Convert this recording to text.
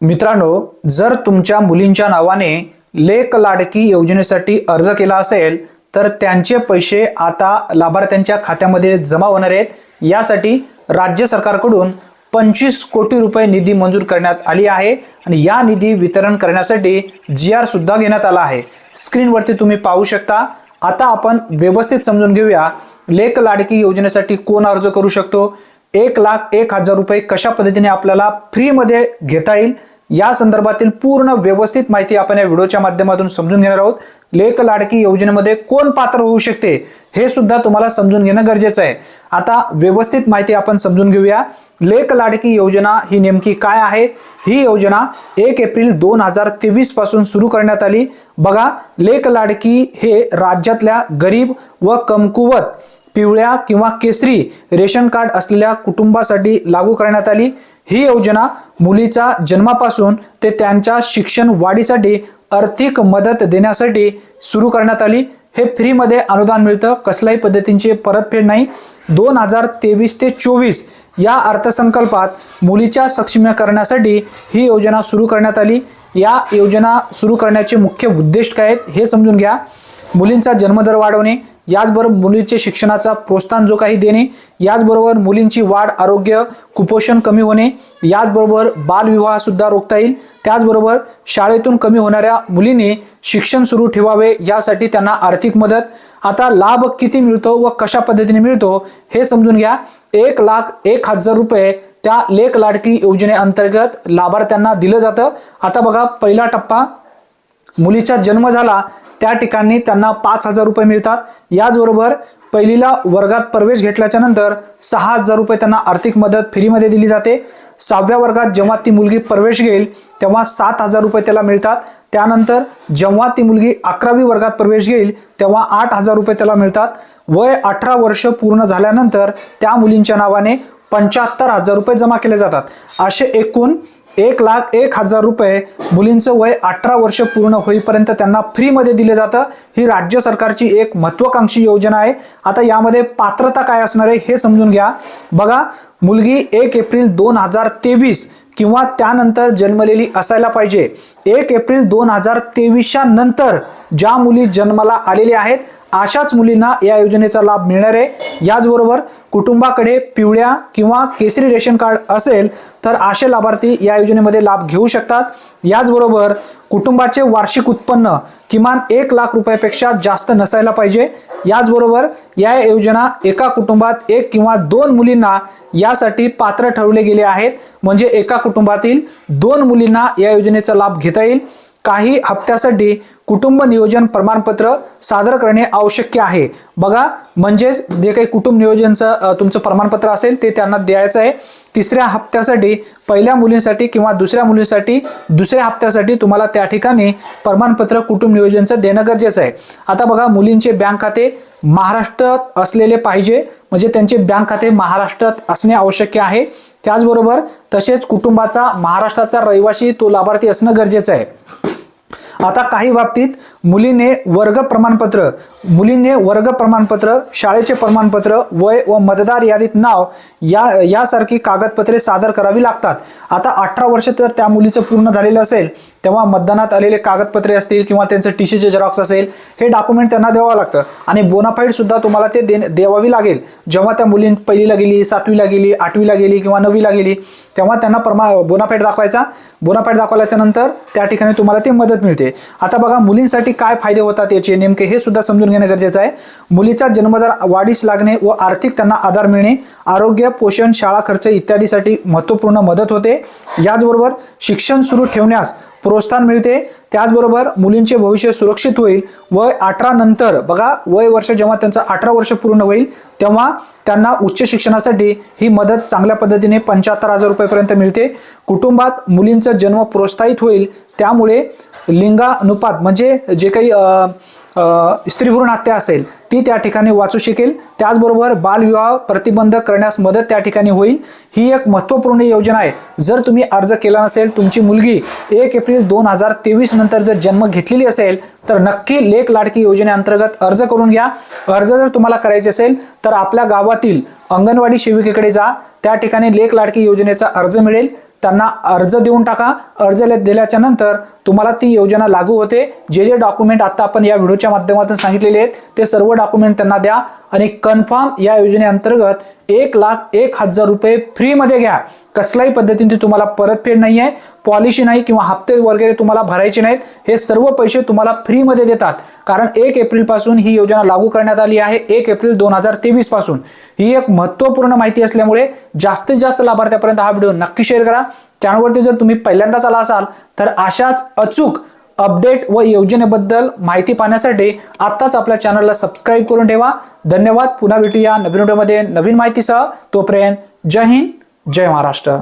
मित्रांनो, जर तुमच्या मुलींच्या नावाने लेक लाडकी योजनेसाठी अर्ज केला असेल तर त्यांचे पैसे आता लाभार्थ्यांच्या खात्यामध्ये जमा होणार आहेत। यासाठी राज्य सरकारकडून 25 कोटी रुपये निधी मंजूर करण्यात आली आहे आणि या निधी वितरण करण्यासाठी GR सुद्धा घेण्यात आला आहे। स्क्रीनवरती तुम्ही पाहू शकता। आता आपण व्यवस्थित समजून घेऊया लेक लाडकी योजनेसाठी कोण अर्ज करू शकतो, 1,01,000 रुपये कशा पद्धतीने आपल्याला फ्री मध्ये घेता येईल या संदर्भातील पूर्ण व्यवस्थित माहिती आपण या व्हिडिओच्या माध्यमातून समजून घेणार आहोत। लेक लाडकी योजनेमध्ये कोण पात्र होऊ शकते हे सुद्धा तुम्हाला समजून घेणं गरजेचं आहे। आता व्यवस्थित माहिती आपण समजून घेऊया। लेक लाडकी योजना ही नेमकी काय आहे। ही योजना 1 एप्रिल 2023 पासून सुरू करण्यात आली। बघा, लेक लाडकी हे राज्यातल्या गरीब व कमकुवत पिवळ्या किंवा केसरी रेशन कार्ड असलेल्या कुटुंबासाठी लागू करण्यात आली। ही योजना मुलीचा जन्मापासून ते त्यांच्या शिक्षण वाढीसाठी आर्थिक मदत देण्यासाठी सुरू करण्यात आली। हे फ्री मध्ये अनुदान मिळतं, कसल्याही पद्धतींची परतफेड नाही। 2023 ते 24 या अर्थसंकल्पात मुलीच्या सक्षमीकरणासाठी ही योजना सुरू करण्यात आली। या योजना सुरू करण्याचे मुख्य उद्देश काय आहेत हे समजून घ्या। मुलींचा जन्मदर वाढवणे, याचबरोबर मुलींचे शिक्षणाचा प्रोत्साहन जो काही देणे, याचबरोबर मुलींची वाढ, आरोग्य, कुपोषण कमी होणे, याचबरोबर बालविवाह सुद्धा रोखता येईल। त्याचबरोबर शाळेतून कमी होणाऱ्या मुलींनी शिक्षण सुरू ठेवावे यासाठी त्यांना आर्थिक मदत। आता लाभ किती मिळतो व कशा पद्धतीने मिळतो हे समजून घ्या। 1,01,000 रुपये त्या लेक लाडकी योजनेअंतर्गत लाभार्थ्यांना दिलं जातं। आता बघा, पहिला टप्पा मुलीचा जन्म झाला त्या ठिकाणी त्यांना 5,000 रुपये मिळतात। याचबरोबर पहिलीला वर्गात प्रवेश घेतल्याच्या नंतर 6,000 रुपये त्यांना आर्थिक मदत फ्रीमध्ये दिली जाते। 6व्या वर्गात जेव्हा ती मुलगी प्रवेश घेईल तेव्हा 7,000 रुपये त्याला मिळतात। त्यानंतर जेव्हा ती मुलगी 11वी वर्गात प्रवेश घेईल तेव्हा 8,000 रुपये त्याला मिळतात। वय 18 वर्ष पूर्ण झाल्यानंतर त्या मुलींच्या नावाने 75,000 रुपये जमा केले जातात। असे एकूण 1,01,000 रुपये मुलींचं वय 18 वर्ष पूर्ण होईपर्यंत त्यांना फ्री मध्ये दिले जातं। ही राज्य सरकारची एक महत्त्वाकांक्षी योजना आहे। आता यामध्ये पात्रता काय असणार आहे हे समजून घ्या। बघा, मुलगी 1 एप्रिल 2023 किंवा त्यानंतर जन्मलेली असायला पाहिजे। 1 एप्रिल 2023 नंतर ज्या मुली जन्माला आलेल्या आहेत अशाच मुलींना या योजनेचा लाभ मिळणार आहे। याचबरोबर कुटुंबाकडे पिवळ्या किंवा केसरी रेशन कार्ड असेल तर असे लाभार्थी या योजनेमध्ये लाभ घेऊ शकतात। याचबरोबर कुटुंबाचे वार्षिक उत्पन्न किमान 1,00,000 रुपयापेक्षा जास्त नसायला पाहिजे। याचबरोबर या योजना एका कुटुंबात 1 किंवा 2 मुलींना यासाठी पात्र ठरवले गेले आहेत, म्हणजे एका कुटुंबातील 2 मुलींना या योजनेचा लाभ घेता येईल। काही हप्त्यासाठी कुटुंब नियोजन प्रमाणपत्र सादर करणे आवश्यक आहे। बघा, म्हणजे जे काही कुटुंब नियोजनचं तुमचं प्रमाणपत्र असेल ते त्यांना द्यायचं आहे। 3ऱ्या हप्त्यासाठी पहिल्या मुलींसाठी किंवा दुसऱ्या मुलींसाठी 2ऱ्या हप्त्यासाठी तुम्हाला त्या ठिकाणी प्रमाणपत्र कुटुंब नियोजनचं देणं गरजेचं आहे। आता बघा, मुलींचे बँक खाते महाराष्ट्रात असलेले पाहिजे, म्हणजे त्यांचे बँक खाते महाराष्ट्रात असणे आवश्यक आहे। त्याचबरोबर तसेच कुटुंबाचा महाराष्ट्राचा रहिवासी तो लाभार्थी असणं गरजेचं आहे। आता काही बाबतीत मुलीने वर्ग प्रमाणपत्र, शाळेचे प्रमाणपत्र, वय व मतदार यादीत नाव यासारखी कागदपत्रे सादर करावी लागतात। आता 18 वर्ष तर त्या मुलीचं पूर्ण झालेलं असेल तेव्हा मतदानात आलेले कागदपत्रे असतील किंवा त्यांचं टीसीचे झेरॉक्स असेल हे डॉक्युमेंट त्यांना द्यावं लागतं आणि बोनाफाईड सुद्धा तुम्हाला ते द्यावी लागेल। जेव्हा त्या मुली पहिलीला गेली, 7वीला गेली, 8वीला गेली किंवा 9वीला गेली तेव्हा त्यांना बोनाफाईड दाखवायचा। बोनाफाईड दाखवल्याच्या नंतर त्या ठिकाणी तुम्हाला ती मदत मिळते। आता बघा, मुलींसाठी काय फायदे होतात याचे नेमके हे सुद्धा समजून घेणं गरजेचं आहे। मुलीचा जन्मदर वाढीस लागणे व आर्थिक त्यांना आधार मिळणे, आरोग्य, पोषण, शाळा खर्च इत्यादीसाठी महत्त्वपूर्ण मदत होते। याचबरोबर शिक्षण सुरू ठेवण्यास प्रोत्साहन मिळते। त्याचबरोबर मुलींचे भविष्य सुरक्षित होईल। वय 18 नंतर बघा, वय वर्ष जेव्हा त्यांचं 18 वर्ष पूर्ण होईल तेव्हा त्यांना उच्च शिक्षणासाठी ही मदत चांगल्या पद्धतीने 75,000 रुपयेपर्यंत मिळते। कुटुंबात मुलींचा जन्म प्रोत्साहित होईल, त्यामुळे लिंगानुपात म्हणजे जे काही स्त्रीभ्रूण हत्या असेल ती त्या ठिकाणी वाचू शकेल। त्याचबरोबर बालविवाह प्रतिबंध करण्यास मदत त्या ठिकाणी होईल। ही एक महत्त्वपूर्ण योजना आहे। जर तुम्ही अर्ज केला नसेल, तुमची मुलगी 1 एप्रिल 2023 नंतर जर जन्म घेतलेली असेल तर नक्की लेक लाडकी योजनेअंतर्गत अर्ज करून घ्या। अर्ज जर तुम्हाला करायचे असेल तर आपल्या गावातील अंगणवाडी सेविकेकडे जा, त्या ठिकाणी लेक लाडकी योजनेचा अर्ज मिळेल। त्यांना अर्ज देऊन टाका। अर्ज दिल्याच्या नंतर तुम्हाला ती योजना लागू होते। जे जे डॉक्युमेंट आता आपण या व्हिडिओच्या माध्यमातून सांगितलेले आहेत ते सर्व डॉक्युमेंट त्यांना द्या आणि कन्फर्म या योजनेअंतर्गत 1,01,000 रुपये फ्री मध्ये घ्या। कसल्याही पद्धतीने तुम्हाला परतफेड नाही आहे, पॉलिसी नाही किंवा हप्ते वगैरे तुम्हाला भरायचे नाहीत। हे सर्व पैसे तुम्हाला फ्री मध्ये देतात, कारण 1 एप्रिल पासून ही योजना लागू करण्यात आली आहे। 1 एप्रिल 2023 पासून ही एक महत्त्वपूर्ण माहिती असल्यामुळे जास्तीत जास्त लाभार्थ्यापर्यंत हा व्हिडिओ नक्की शेअर करा। चॅनलवरती जर तुम्ही पहिल्यांदाच आला असाल तर अशाच अचूक अपडेट व योजनेबद्दल माहिती पाहण्यासाठी आत्ताच आपल्या चॅनलला सबस्क्राइब करून ठेवा। धन्यवाद। पुन्हा भेटूया नवीन व्हिडिओमध्ये नवीन माहितीसह। तोपर्यंत जय हिंद, जय महाराष्ट्र।